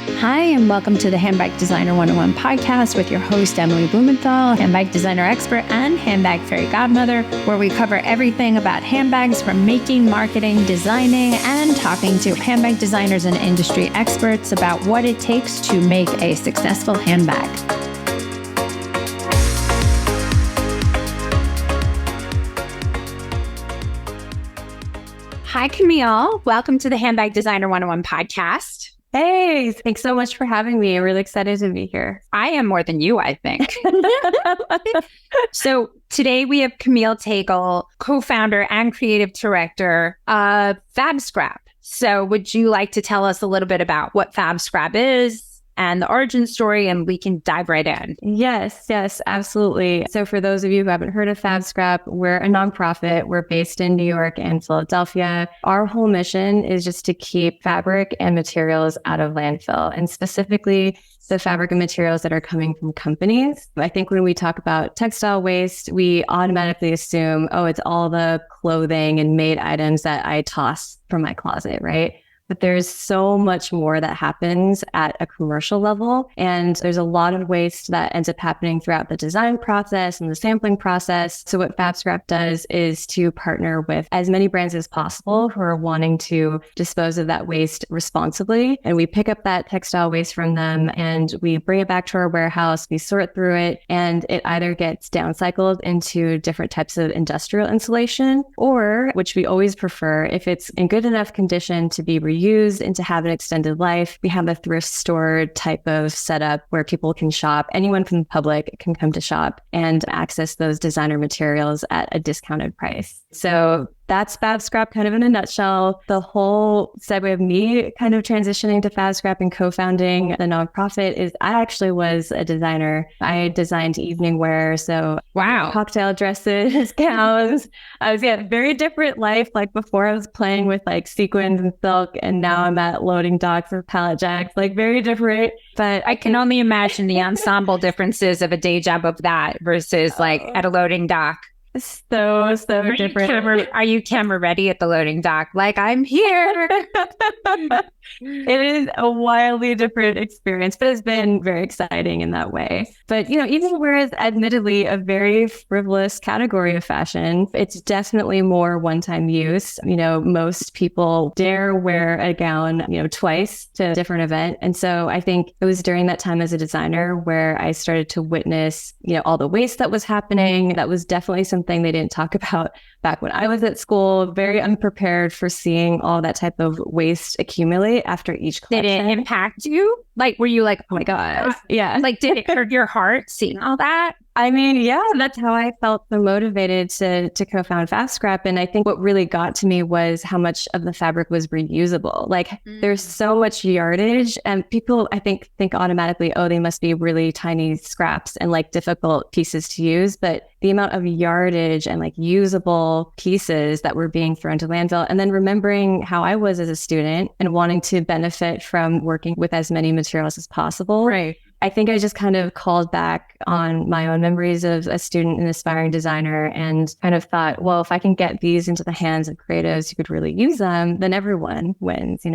Hi, and welcome to the Handbag Designer 101 podcast with your host, Emily Blumenthal, handbag designer expert and handbag fairy godmother, where we cover everything about handbags from making, marketing, designing, and talking to handbag designers and industry experts about what it takes to make a successful handbag. Hi, Camille. Welcome to the Handbag Designer 101 podcast. Hey, thanks so much for having me. I'm really excited to be here. I am more than you, I think. So today we have Camille Tagle, co-founder and creative director of FabScrap. So would you like to tell us a little bit about what FabScrap is and the origin story, and we can dive right in? Yes, absolutely. So for those of you who haven't heard of FabScrap, we're a nonprofit. We're based in New York and Philadelphia. Our whole mission is just to keep fabric and materials out of landfill, and specifically the fabric and materials that are coming from companies. I think when we talk about textile waste, we automatically assume, oh, it's all the clothing and made items that I toss from my closet, right? But there's so much more that happens at a commercial level. And there's a lot of waste that ends up happening throughout the design process and the sampling process. So what FabScrap does is to partner with as many brands as possible who are wanting to dispose of that waste responsibly. And we pick up that textile waste from them and we bring it back to our warehouse. We sort through it, and it either gets downcycled into different types of industrial insulation, or, which we always prefer, if it's in good enough condition to be reused and to have an extended life, we have a thrift store type of setup where people can shop. Anyone from the public can come to shop and access those designer materials at a discounted price. So that's FabScrap kind of in a nutshell. The whole segue of me kind of transitioning to FabScrap and co-founding the nonprofit is I actually was a designer. I designed evening wear. So wow, cocktail dresses, gowns. I was, very different life. Like before I was playing with like sequins and silk, and now I'm at loading docks with pallet jacks, like very different. But I can only imagine the ensemble differences of a day job of that versus like at a loading dock. So different. Are you camera ready at the loading dock? Like, I'm here. It is a wildly different experience, but it's been very exciting in that way. But, even whereas admittedly a very frivolous category of fashion, it's definitely more one-time use. Most people dare wear a gown, twice to a different event. And so I think it was during that time as a designer where I started to witness, all the waste that was happening. That was definitely something they didn't talk about back when I was at school, very unprepared for seeing all that type of waste accumulate after each collection. Did it impact you? Like, were you like, oh my God. Yeah. Like, did it hurt your heart seeing all that? I mean, yeah, that's how I felt so motivated to co-found FabScrap. And I think what really got to me was how much of the fabric was reusable. Like there's so much yardage, and people, I think automatically, oh, they must be really tiny scraps and like difficult pieces to use. But the amount of yardage and like usable pieces that were being thrown to landfill, and then remembering how I was as a student and wanting to benefit from working with as many materials as possible. Right. I think I just kind of called back on my own memories of a student and aspiring designer and kind of thought, well, if I can get these into the hands of creatives who could really use them, then everyone wins,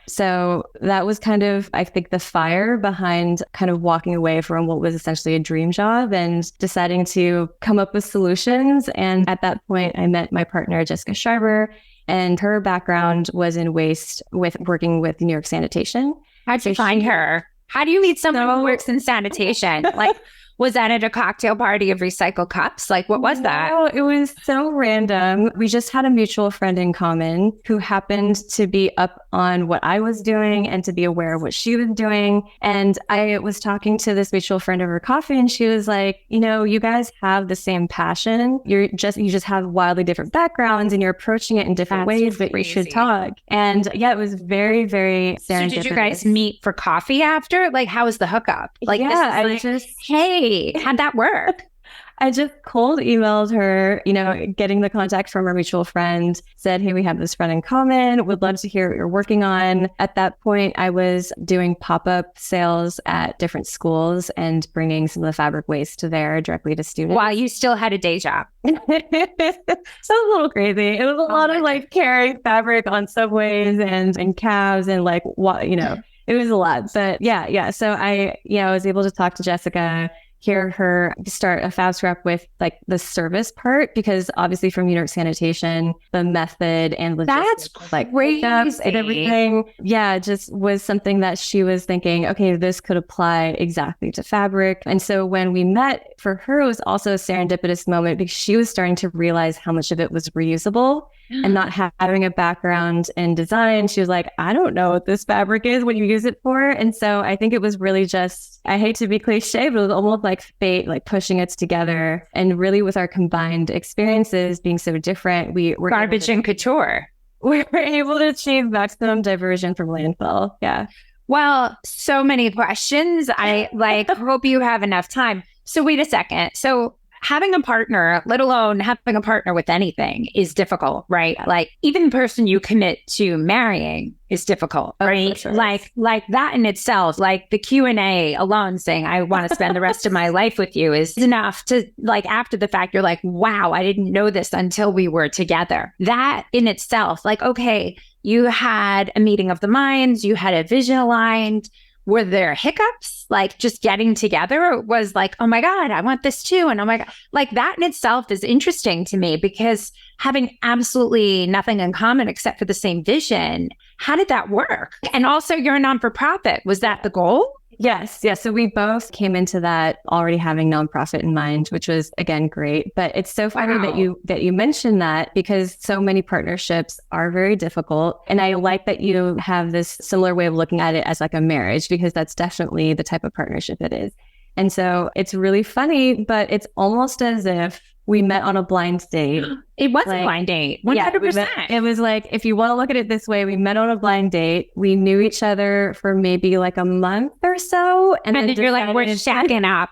So that was kind of, I think, the fire behind kind of walking away from what was essentially a dream job and deciding to come up with solutions. And at that point, I met my partner, Jessica Sharber, and her background was in waste with working with New York Sanitation. How'd you find her? How do you meet someone who works in sanitation? Like, was that at a cocktail party of recycled cups? Like, what was that? No, it was so random. We just had a mutual friend in common who happened to be up on what I was doing and to be aware of what she was doing. And I was talking to this mutual friend over coffee, and she was like, you guys have the same passion. You just have wildly different backgrounds, and you're approaching it in different ways, but you should talk. And yeah, it was very, very serendipitous. So did you guys meet for coffee after? Like, how was the hookup? Like, hey, how'd that work? I just cold emailed her, getting the contact from our mutual friend, said, hey, we have this friend in common, would love to hear what you're working on. At that point, I was doing pop-up sales at different schools and bringing some of the fabric waste to there directly to students. While you still had a day job. So it was a little crazy. It was a lot of like carrying fabric on subways and cabs and like, it was a lot, but yeah. So I was able to talk to Jessica, hear her start a FabScrap with like the service part, because obviously from New York Sanitation, the method and logistics, That's like crazy. pickups and everything, just was something that she was thinking, okay, this could apply exactly to fabric. And so when we met, for her, it was also a serendipitous moment because she was starting to realize how much of it was reusable. And not having a background in design, she was like, I don't know what this fabric is when you use it for. And so I think it was really just, I hate to be cliche, but it was almost like fate, like pushing us together. And really with our combined experiences being so different, we were garbage and couture. We were able to achieve maximum diversion from landfill. Yeah. Well, so many questions. I hope you have enough time. So wait a second. So having a partner, let alone having a partner with anything, is difficult, right? Like even the person you commit to marrying is difficult, right? Sure. Like that in itself, like the Q&A alone saying, I want to spend the rest of my life with you is enough to, like, after the fact, you're like, wow, I didn't know this until we were together. That in itself, like, okay, you had a meeting of the minds, you had a vision aligned. Were there hiccups? Like just getting together was like, oh my God, I want this too. And oh my God, like that in itself is interesting to me because having absolutely nothing in common except for the same vision, how did that work? And also you're a non-for-profit. Was that the goal? Yes. So we both came into that already having nonprofit in mind, which was again great. But it's so funny that you mentioned that because so many partnerships are very difficult. And I like that you have this similar way of looking at it as like a marriage, because that's definitely the type of partnership it is. And so it's really funny, but it's almost as if we met on a blind date. It was a blind date. 100%. It was like, if you want to look at it this way, we met on a blind date. We knew each other for maybe like a month or so. And then you're like, we're shacking up.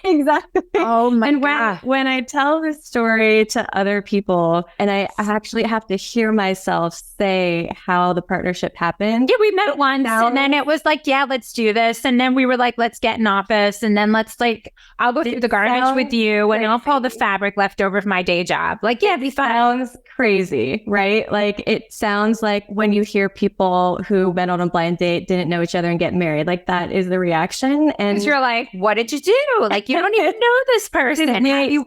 Exactly. Oh my God. When I tell this story to other people, and I actually have to hear myself say how the partnership happened. Yeah, we met once and then it was like, yeah, let's do this. And then we were like, let's get an office. And then let's like, I'll go through the garbage with you and I'll pull the fabric left over of my day job. Like, yeah, it'd be fun. Sounds crazy, right? Like it sounds like when you hear people who went on a blind date, didn't know each other and get married, like that is the reaction. And you're like, what did you do? Like, you don't even know this person.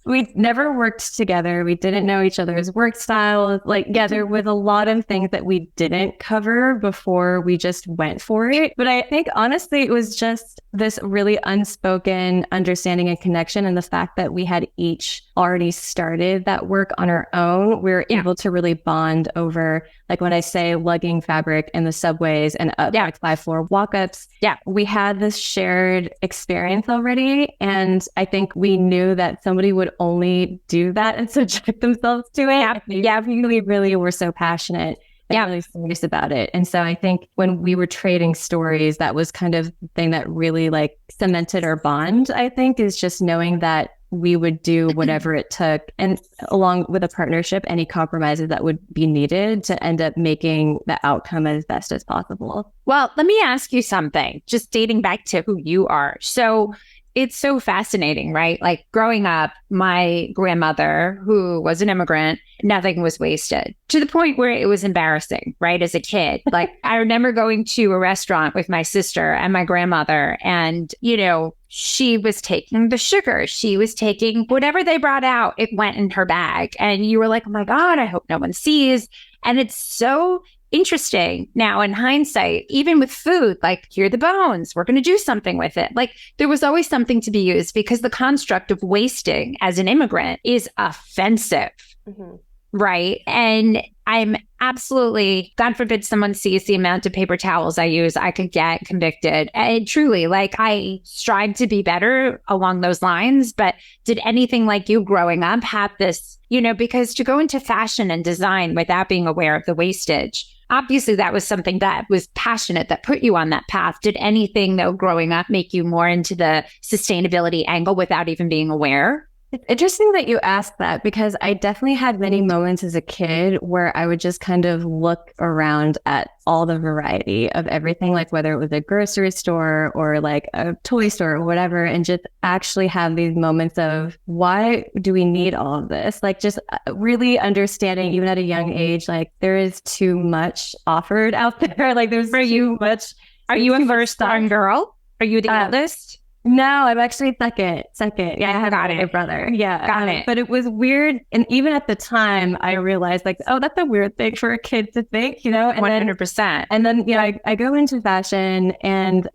We never worked together. We didn't know each other's work styles. Like, yeah, there was a lot of things that we didn't cover before we just went for it. But I think honestly, it was just this really unspoken understanding and connection. And the fact that we had each already started that work on our own, we were able to really bond over, like when I say lugging fabric in the subways and up like 5-floor walk-ups. Yeah, we had this shared experience already. And I think we knew that somebody would only do that and subject themselves to it. Yeah, we really were so passionate and really serious about it. And so I think when we were trading stories, that was kind of the thing that really like cemented our bond, I think, is just knowing that we would do whatever it took, and along with a partnership, any compromises that would be needed to end up making the outcome as best as possible. Well, let me ask you something, just dating back to who you are. So it's so fascinating, right? Like growing up, my grandmother, who was an immigrant, nothing was wasted to the point where it was embarrassing, right? As a kid, like I remember going to a restaurant with my sister and my grandmother, and, you know, she was taking the sugar. She was taking whatever they brought out. It went in her bag. And you were like, oh my God, I hope no one sees. And it's so interesting now in hindsight, even with food, like here are the bones, we're going to do something with it. Like there was always something to be used because the construct of wasting as an immigrant is offensive. Mm-hmm. Right. And I'm absolutely, God forbid someone sees the amount of paper towels I use, I could get convicted. And truly, like I strive to be better along those lines. But did anything like you growing up have this, you know, because to go into fashion and design without being aware of the wastage, obviously that was something that was passionate that put you on that path. Did anything though growing up make you more into the sustainability angle without even being aware? It's interesting that you asked that, because I definitely had many moments as a kid where I would just kind of look around at all the variety of everything, like whether it was a grocery store or like a toy store or whatever, and just actually have these moments of why do we need all of this? Like just really understanding, even at a young age, like there is too much offered out there. Like there's too much Are you a first-born girl? Are you the eldest? No, I'm actually second. Yeah, I have a brother. Yeah. Got it. But it was weird. And even at the time, I realized like, oh, that's a weird thing for a kid to think, and 100%. Then, I go into fashion and,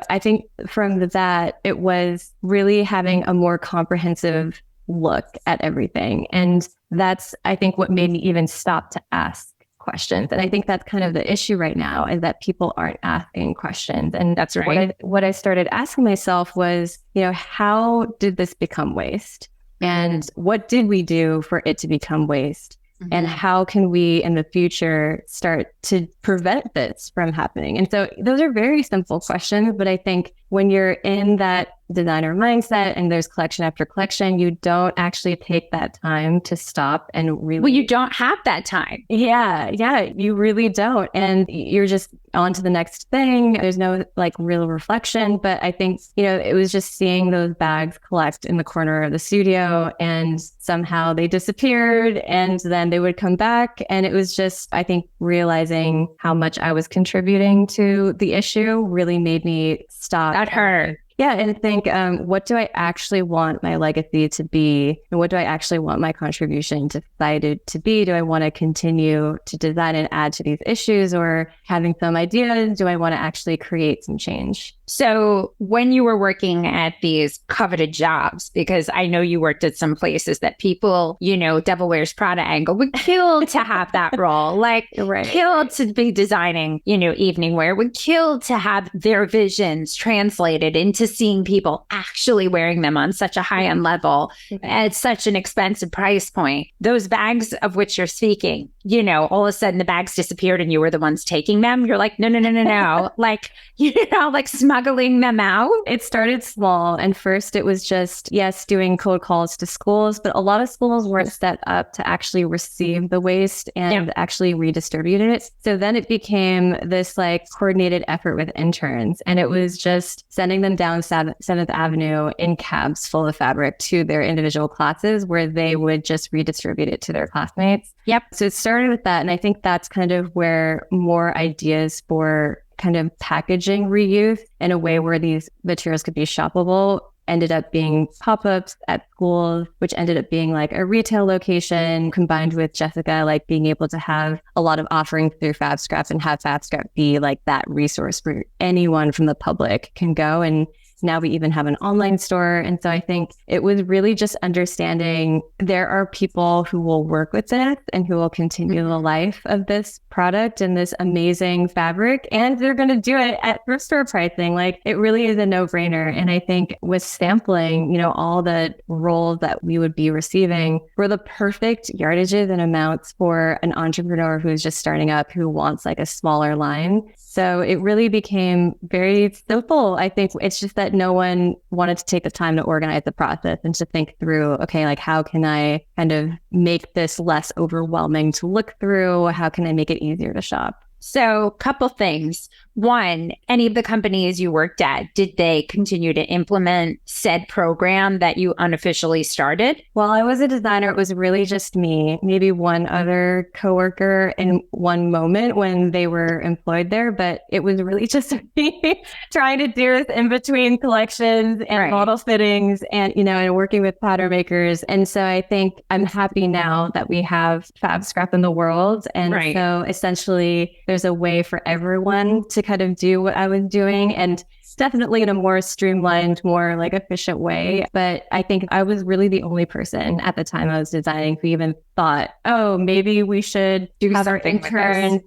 I think from that, it was really having a more comprehensive look at everything. And that's, I think, what made me even stop to ask questions. And I think that's kind of the issue right now, is that people aren't asking questions. And that's right. What I started asking myself was, how did this become waste? And what did we do for it to become waste? Mm-hmm. And how can we in the future start to prevent this from happening? And so those are very simple questions, but I think when you're in that designer mindset and there's collection after collection, you don't actually take that time to stop and really... Well, you don't have that time. Yeah, you really don't. And you're just on to the next thing. There's no like real reflection. But I think, it was just seeing those bags collect in the corner of the studio and somehow they disappeared and then they would come back. And it was just, I think, realizing how much I was contributing to the issue really made me stop. That hurt. Yeah, and think, what do I actually want my legacy to be? And what do I actually want my contribution to society to be? Do I want to continue to design and add to these issues, or having some ideas? Do I want to actually create some change? So when you were working at these coveted jobs, because I know you worked at some places that people, Devil Wears Prada angle would kill to have that role, like kill to be designing, evening wear, would kill to have their visions translated into seeing people actually wearing them on such a high-end level at such an expensive price point. Those bags of which you're speaking, all of a sudden the bags disappeared and you were the ones taking them. You're like, no. like, like smuggling them out. It started small. And first it was just, yes, doing cold calls to schools, but a lot of schools weren't set up to actually receive the waste and actually redistribute it. So then it became this like coordinated effort with interns. And it was just sending them down 7th Avenue in cabs full of fabric to their individual classes where they would just redistribute it to their classmates. Yep. So it started with that. And I think that's kind of where more ideas for kind of packaging reuse in a way where these materials could be shoppable ended up being pop-ups at schools, which ended up being like a retail location, combined with Jessica, like being able to have a lot of offerings through FabScrap and have FabScrap be like that resource where anyone from the public can go. And now we even have an online store. And so I think it was really just understanding there are people who will work with this and who will continue the life of this product and this amazing fabric. And they're going to do it at thrift store pricing. Like it really is a no-brainer. And I think with sampling, all the rolls that we would be receiving were the perfect yardages and amounts for an entrepreneur who's just starting up, who wants like a smaller line. So it really became very simple. I think it's just that no one wanted to take the time to organize the process and to think through, okay, like how can I kind of make this less overwhelming to look through? How can I make it easier to shop? So couple things. One, any of the companies you worked at, did they continue to implement said program that you unofficially started? While I was a designer, it was really just me, maybe one other coworker in one moment when they were employed there, but it was really just me trying to do this in between collections and model fittings and, and working with pattern makers. And so I think I'm happy now that we have FabScrap in the world. And so essentially there's a way for everyone to kind of do what I was doing, and definitely in a more streamlined, more like efficient way. But I think I was really the only person at the time I was designing who even thought, oh, maybe we should do have our something interns,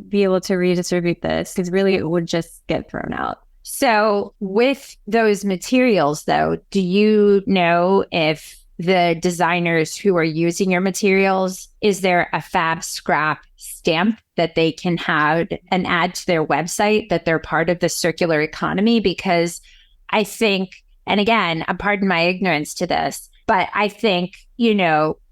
be able to redistribute this, because really it would just get thrown out. So with those materials though, do you know if the designers who are using your materials, is there a FabScrap stamp that they can have and add to their website that they're part of the circular economy? Because I think, and again, pardon my ignorance to this, but I think,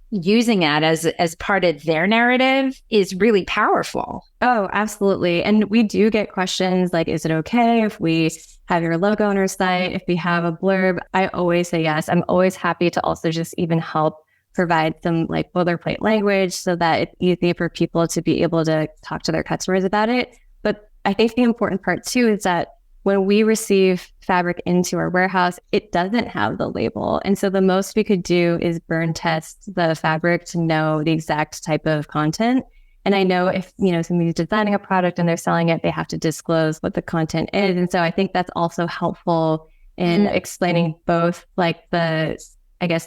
using that as part of their narrative is really powerful. Oh, absolutely. And we do get questions like, is it okay if we have your logo on our site, if we have a blurb? I always say yes. I'm always happy to also just even help provide some like boilerplate language so that it's easy for people to be able to talk to their customers about it. But I think the important part too is that when we receive fabric into our warehouse, it doesn't have the label. And so the most we could do is burn test the fabric to know the exact type of content. And I know if, somebody's designing a product and they're selling it, they have to disclose what the content is. And so I think that's also helpful in explaining both like the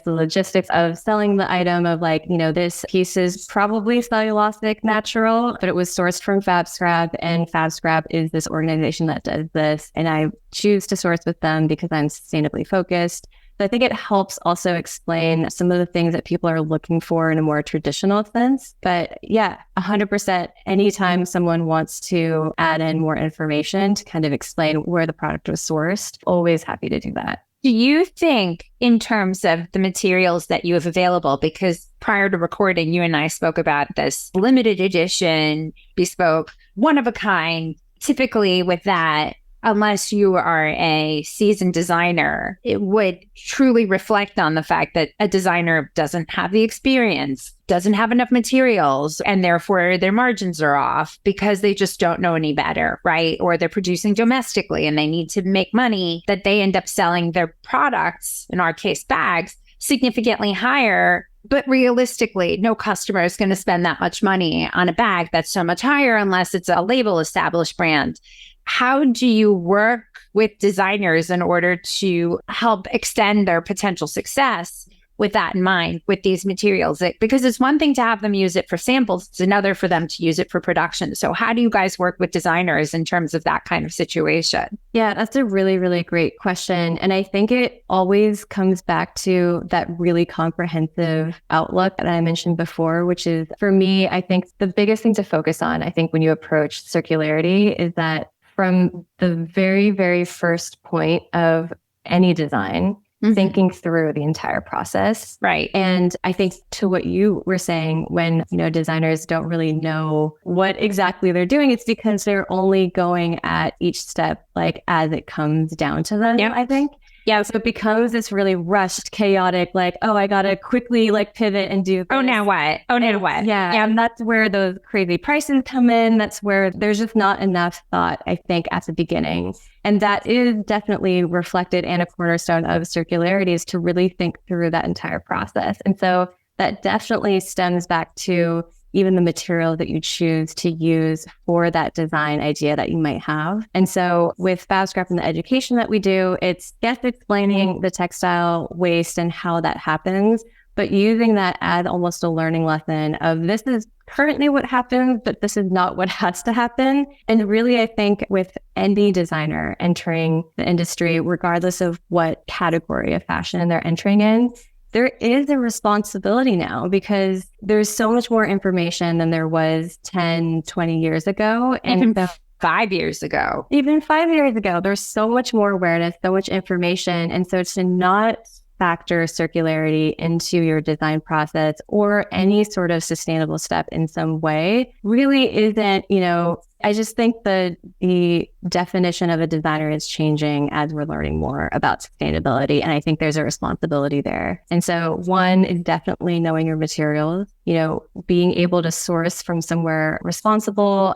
logistics of selling the item of like, this piece is probably cellulosic natural, but it was sourced from FabScrap, and FabScrap is this organization that does this. And I choose to source with them because I'm sustainably focused. So I think it helps also explain some of the things that people are looking for in a more traditional sense. But yeah, 100%, anytime someone wants to add in more information to kind of explain where the product was sourced, always happy to do that. Do you think in terms of the materials that you have available, because prior to recording, you and I spoke about this limited edition, bespoke, one of a kind, typically with that, unless you are a seasoned designer, it would truly reflect on the fact that a designer doesn't have the experience, doesn't have enough materials, and therefore their margins are off because they just don't know any better, right? Or they're producing domestically and they need to make money, that they end up selling their products, in our case, bags, significantly higher. But realistically, no customer is going to spend that much money on a bag that's so much higher unless it's a label established brand. How do you work with designers in order to help extend their potential success with that in mind, with these materials? Because it's one thing to have them use it for samples, it's another for them to use it for production. So how do you guys work with designers in terms of that kind of situation? Yeah, that's a really, really great question. And I think it always comes back to that really comprehensive outlook that I mentioned before, which is, for me, I think the biggest thing to focus on, I think when you approach circularity, is that from the very, very first point of any design, thinking through the entire process. Right. And I think to what you were saying, when, designers don't really know what exactly they're doing, it's because they're only going at each step, like as it comes down to them, I think. Yeah. So it becomes this really rushed, chaotic, like, oh, I got to quickly like pivot and do this. Oh, now what? Oh, now what? Yeah. And that's where those crazy prices come in. That's where there's just not enough thought, I think, at the beginning. And that is definitely reflected, and a cornerstone of circularity is to really think through that entire process. And so that definitely stems back to even the material that you choose to use for that design idea that you might have. And so with FabScrap and the education that we do, it's explaining the textile waste and how that happens, but using that as almost a learning lesson of, this is currently what happens, but this is not what has to happen. And really, I think with any designer entering the industry, regardless of what category of fashion they're entering in, there is a responsibility now, because there's so much more information than there was 10, 20 years ago. And even 5 years ago. Even 5 years ago, there's so much more awareness, so much information. And so to not factor circularity into your design process or any sort of sustainable step in some way really isn't, I just think the definition of a designer is changing as we're learning more about sustainability. And I think there's a responsibility there. And so one is definitely knowing your materials, being able to source from somewhere responsible.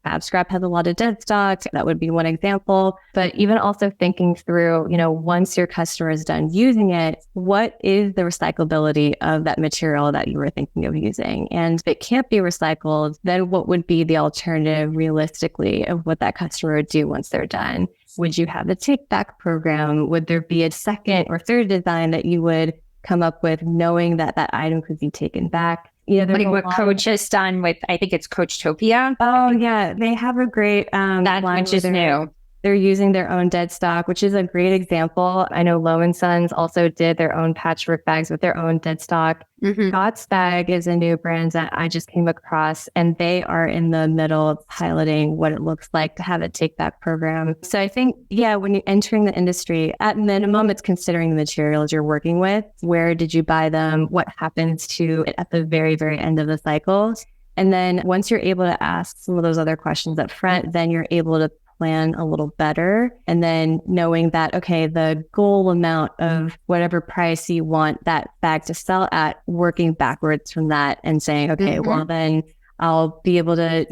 FabScrap has a lot of dead stock. That would be one example. But even also thinking through, once your customer is done using it, what is the recyclability of that material that you were thinking of using? And if it can't be recycled, then what would be the alternative realistically of what that customer would do once they're done? Would you have a take back program? Would there be a second or third design that you would come up with, knowing that that item could be taken back? Like what Coach has done with, I think it's Coachtopia. Oh, yeah. They have a great that which is new. They're using their own dead stock, which is a great example. I know Low & Sons also did their own patchwork bags with their own dead stock. Scott's Bag is a new brand that I just came across, and they are in the middle of piloting what it looks like to have a take-back program. So I think, when you're entering the industry, at minimum, it's considering the materials you're working with. Where did you buy them? What happens to it at the very, very end of the cycle? And then once you're able to ask some of those other questions up front, then you're able to plan a little better. And then knowing that, okay, the goal amount of whatever price you want that bag to sell at, working backwards from that and saying, okay, well then I'll be able to,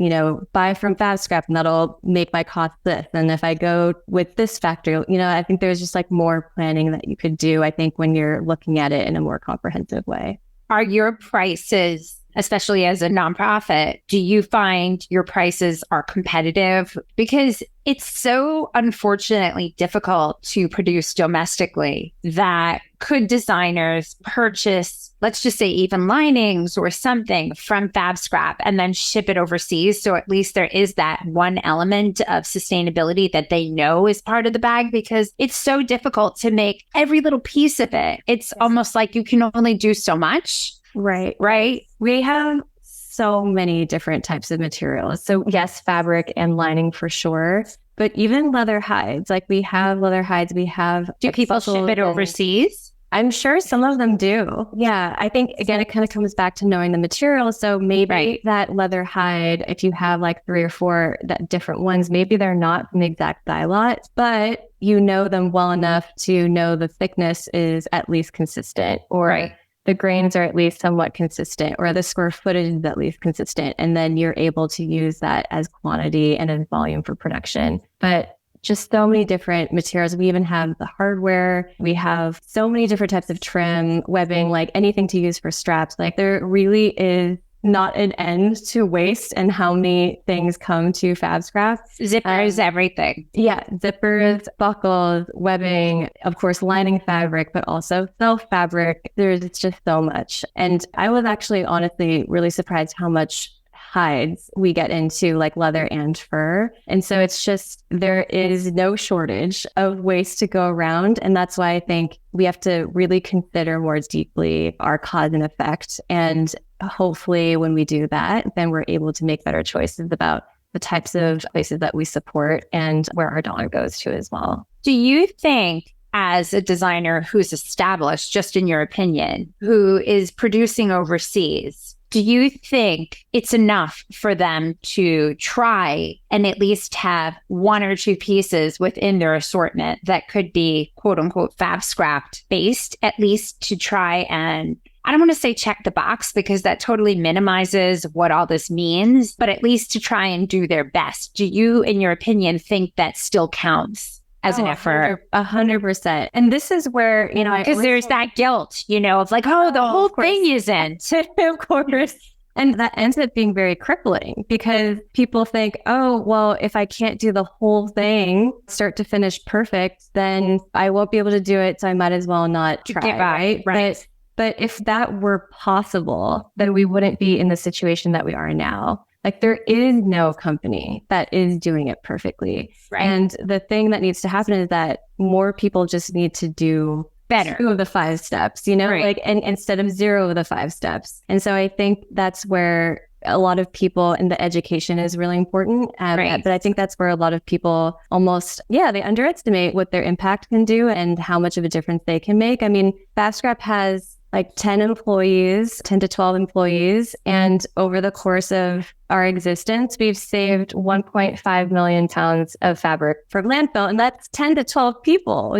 buy from FabScrap and that'll make my cost this. And if I go with this factory, I think there's just like more planning that you could do, I think, when you're looking at it in a more comprehensive way. Are your prices, especially as a nonprofit, do you find your prices are competitive? Because it's so unfortunately difficult to produce domestically that could designers purchase, let's just say even linings or something from FabScrap and then ship it overseas? So at least there is that one element of sustainability that they know is part of the bag, because it's so difficult to make every little piece of it. It's almost like you can only do so much. Right. We have so many different types of materials. So yes, fabric and lining for sure, but even leather hides, like we have leather hides, Do people ship it overseas? I'm sure some of them do. Yeah. I think, again, it kind of comes back to knowing the material. So maybe that leather hide, if you have like 3 or 4 different ones, maybe they're not from the exact dye lot, but you know them well enough to know the thickness is at least consistent, or the grains are at least somewhat consistent, or the square footage is at least consistent. And then you're able to use that as quantity and as volume for production. But just so many different materials. We even have the hardware. We have so many different types of trim, webbing, like anything to use for straps. Like there really is not an end to waste and how many things come to FabScrap. Zippers, everything. Yeah, zippers, buckles, webbing, of course, lining fabric, but also self fabric. There's just so much. And I was actually honestly really surprised how much hides we get into, like leather and fur. And so it's just, there is no shortage of waste to go around. And that's why I think we have to really consider more deeply our cause and effect. And hopefully when we do that, then we're able to make better choices about the types of places that we support and where our dollar goes to as well. Do you think, as a designer who's established, just in your opinion, who is producing overseas, do you think it's enough for them to try and at least have 1 or 2 pieces within their assortment that could be quote unquote FabScrap based, at least to try and, I don't want to say check the box because that totally minimizes what all this means, but at least to try and do their best? Do you, in your opinion, think that still counts as an effort? 100%. And this is where, because there's that guilt, of like, the whole thing isn't. Of course. And that ends up being very crippling because people think, oh, well, if I can't do the whole thing, start to finish perfect, then I won't be able to do it. So I might as well not try. Right. But if that were possible, then we wouldn't be in the situation that we are now. Like there is no company that is doing it perfectly. Right. And the thing that needs to happen is that more people just need to do better 2 of the 5 steps, like, and instead of 0 of the 5 steps. And so I think that's where a lot of people, and the education is really important. But I think that's where a lot of people almost, they underestimate what their impact can do and how much of a difference they can make. I mean, FabScrap has like 10 to 12 employees. And over the course of our existence, we've saved 1.5 million pounds of fabric from landfill. And that's 10 to 12 people,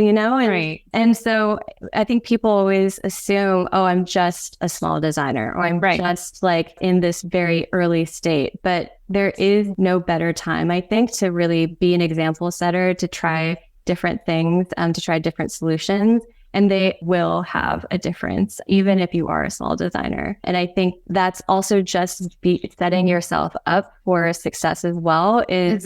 And so I think people always assume, oh, I'm just a small designer, or I'm just like in this very early state. But there is no better time, I think, to really be an example setter, to try different things, to try different solutions. And they will have a difference, even if you are a small designer. And I think that's also just setting yourself up for success as well. Is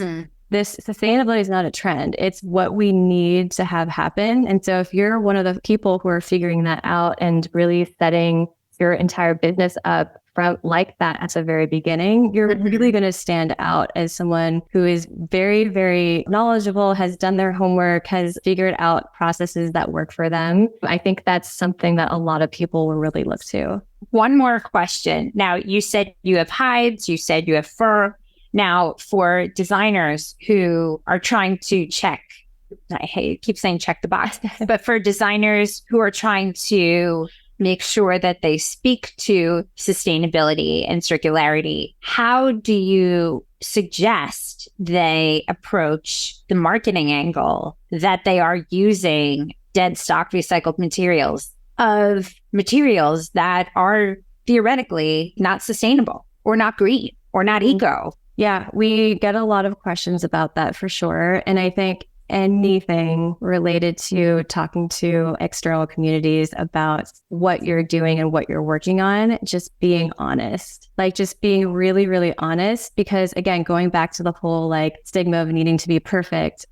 this sustainability is not a trend. It's what we need to have happen. And so if you're one of the people who are figuring that out and really setting your entire business up from like that at the very beginning, you're really going to stand out as someone who is very, very knowledgeable, has done their homework, has figured out processes that work for them. I think that's something that a lot of people will really look to. Keep more question. Now, you said you have hides, you said you have fur. Now, for designers who are trying to keep saying check the box, but for designers who are trying to make sure that they speak to sustainability and circularity, how do you suggest they approach the marketing angle that they are using dead stock recycled materials that are theoretically not sustainable or not green? or not eco? Yeah, we get a lot of questions about that for sure. And I think anything related to talking to external communities about what you're doing and what you're working on, just being honest, like just being really, really honest. Because again, going back to the whole like stigma of needing to be perfect,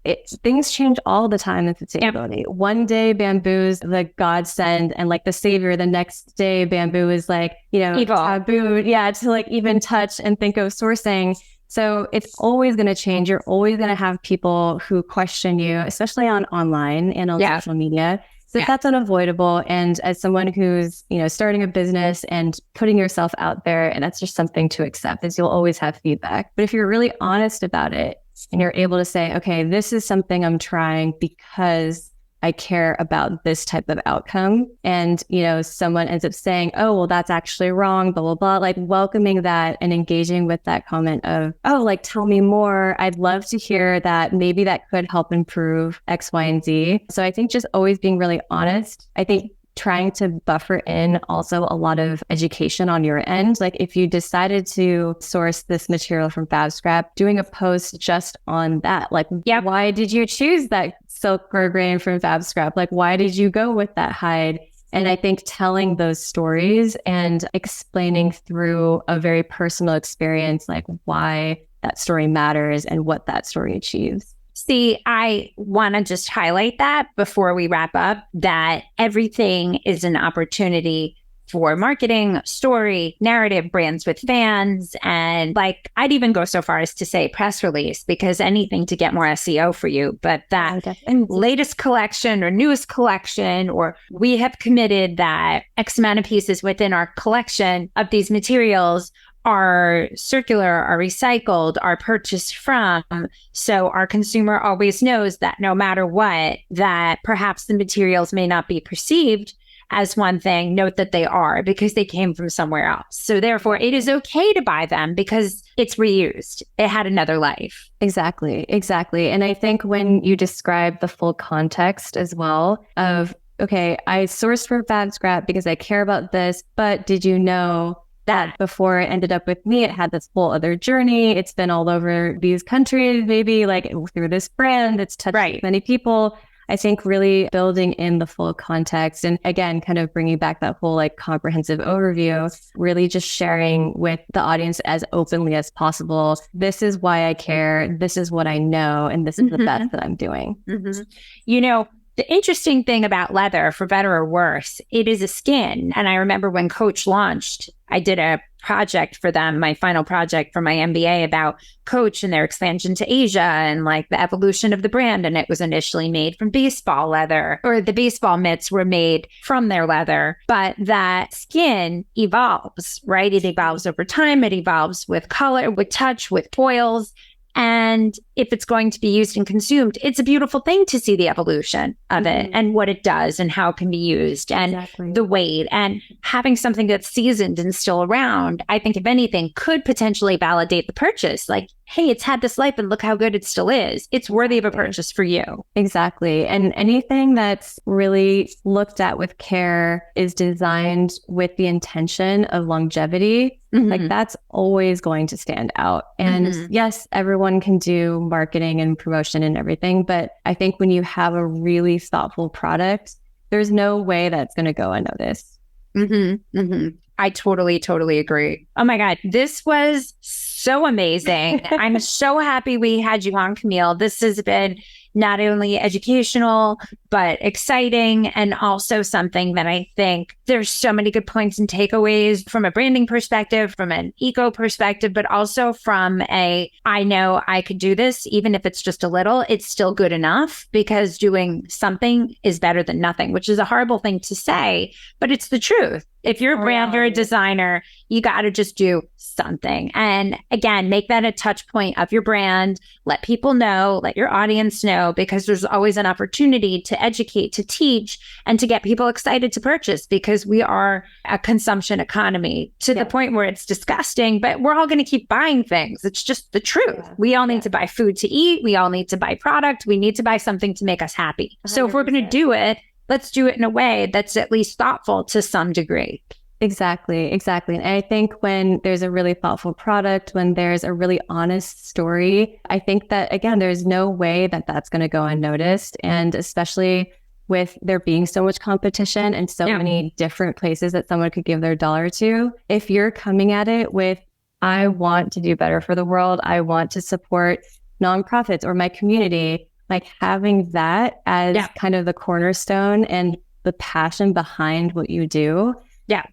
things change all the time in sustainability. One day bamboo is the godsend and like the savior. The next day bamboo is like, Evil. Taboo. Yeah, to like even touch and think of sourcing. So it's always going to change. You're always going to have people who question you, especially online and on social media. So that's unavoidable. And as someone who's, starting a business and putting yourself out there, and that's just something to accept, is you'll always have feedback. But if you're really honest about it and you're able to say, okay, this is something I'm trying because I care about this type of outcome. And, someone ends up saying, oh, well, that's actually wrong, blah, blah, blah. Like welcoming that and engaging with that comment of, oh, like, tell me more. I'd love to hear that. Maybe that could help improve X, Y, and Z. So I think just always being really honest. I think trying to buffer in also a lot of education on your end. Like if you decided to source this material from FabScrap, doing a post just on that, like, why did you choose that silk grain from FabScrap? Like, why did you go with that hide? And I think telling those stories and explaining through a very personal experience, like why that story matters and what that story achieves. See, I want to just highlight that before we wrap up, that everything is an opportunity for marketing, story, narrative, brands with fans. And like, I'd even go so far as to say press release, because anything to get more SEO for you. But that latest collection or newest collection, or we have committed that X amount of pieces within our collection of these materials are circular, are recycled, are purchased from. So our consumer always knows that no matter what, that perhaps the materials may not be perceived as one thing, note that they are, because they came from somewhere else. So therefore, it is okay to buy them because it's reused. It had another life. Exactly. And I think when you describe the full context as well of, okay, I sourced from FabScrap because I care about this, but did you know that before it ended up with me, it had this whole other journey. It's been all over these countries, maybe like through this brand. It's touched many people. I think really building in the full context and again, kind of bringing back that whole like comprehensive overview, really just sharing with the audience as openly as possible. This is why I care. This is what I know. And this is the best that I'm doing. The interesting thing about leather, for better or worse, it is a skin. And I remember when Coach launched, I did a project for them, my final project for my MBA about Coach and their expansion to Asia and like the evolution of the brand. And it was initially made from baseball leather, or the baseball mitts were made from their leather. But that skin evolves, right? It evolves over time. It evolves with color, with touch, with oils. And if it's going to be used and consumed, it's a beautiful thing to see the evolution of it and what it does and how it can be used and the weight, and having something that's seasoned and still around, I think if anything could potentially validate the purchase. Like, hey, it's had this life and look how good it still is. It's worthy of a purchase for you. Exactly. And anything that's really looked at with care is designed with the intention of longevity. Like that's always going to stand out. And yes, everyone can do marketing and promotion and everything. But I think when you have a really thoughtful product, there's no way that's going to go unnoticed. I totally agree. Oh my God, this was so amazing. I'm so happy we had you on, Camille. This has been not only educational, but exciting, and also something that I think there's so many good points and takeaways from a branding perspective, from an eco perspective, but also from I know I could do this, even if it's just a little, it's still good enough, because doing something is better than nothing, which is a horrible thing to say, but it's the truth. If you're a brand or a designer, you got to just do something. And again, make that a touch point of your brand. Let people know, let your audience know, because there's always an opportunity to educate, to teach, and to get people excited to purchase, because we are a consumption economy to the point where it's disgusting, but we're all going to keep buying things. It's just the truth. We all need to buy food to eat. We all need to buy product. We need to buy something to make us happy. 100%. So if we're going to do it, let's do it in a way that's at least thoughtful to some degree. Exactly. And I think when there's a really thoughtful product, when there's a really honest story, I think that, again, there's no way that that's going to go unnoticed. And especially with there being so much competition and so many different places that someone could give their dollar to, if you're coming at it with, I want to do better for the world, I want to support nonprofits or my community, like having that as kind of the cornerstone and the passion behind what you do,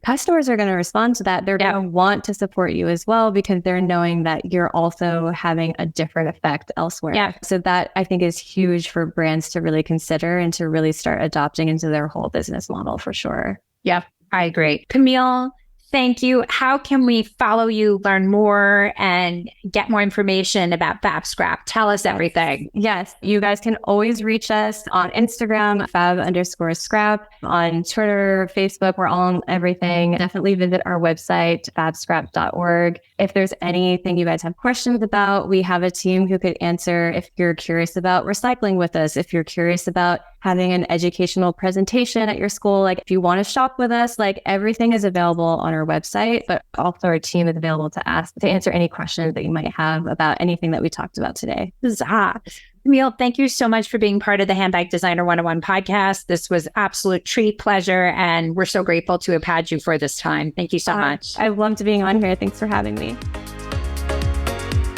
customers are going to respond to that. They're going to want to support you as well because they're knowing that you're also having a different effect elsewhere. So that I think is huge for brands to really consider and to really start adopting into their whole business model for sure. Yeah, I agree. Camille, thank you. How can we follow you, learn more, and get more information about FabScrap? Tell us everything. Yes, you guys can always reach us on Instagram, fab_scrap, on Twitter, Facebook. We're all on everything. Definitely visit our website, fabscrap.org. If there's anything you guys have questions about, we have a team who could answer. If you're curious about recycling with us, if you're curious about having an educational presentation at your school, like if you want to shop with us, like everything is available on our website, but also our team is available to answer any questions that you might have about anything that we talked about today. Huzzah. Camille, thank you so much for being part of the Handbag Designer 101 podcast. This was absolute treat, pleasure, and we're so grateful to have had you for this time. Thank you so much. I loved being on here. Thanks for having me.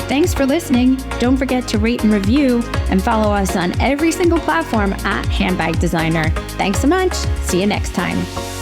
Thanks for listening. Don't forget to rate and review and follow us on every single platform at Handbag Designer. Thanks so much. See you next time.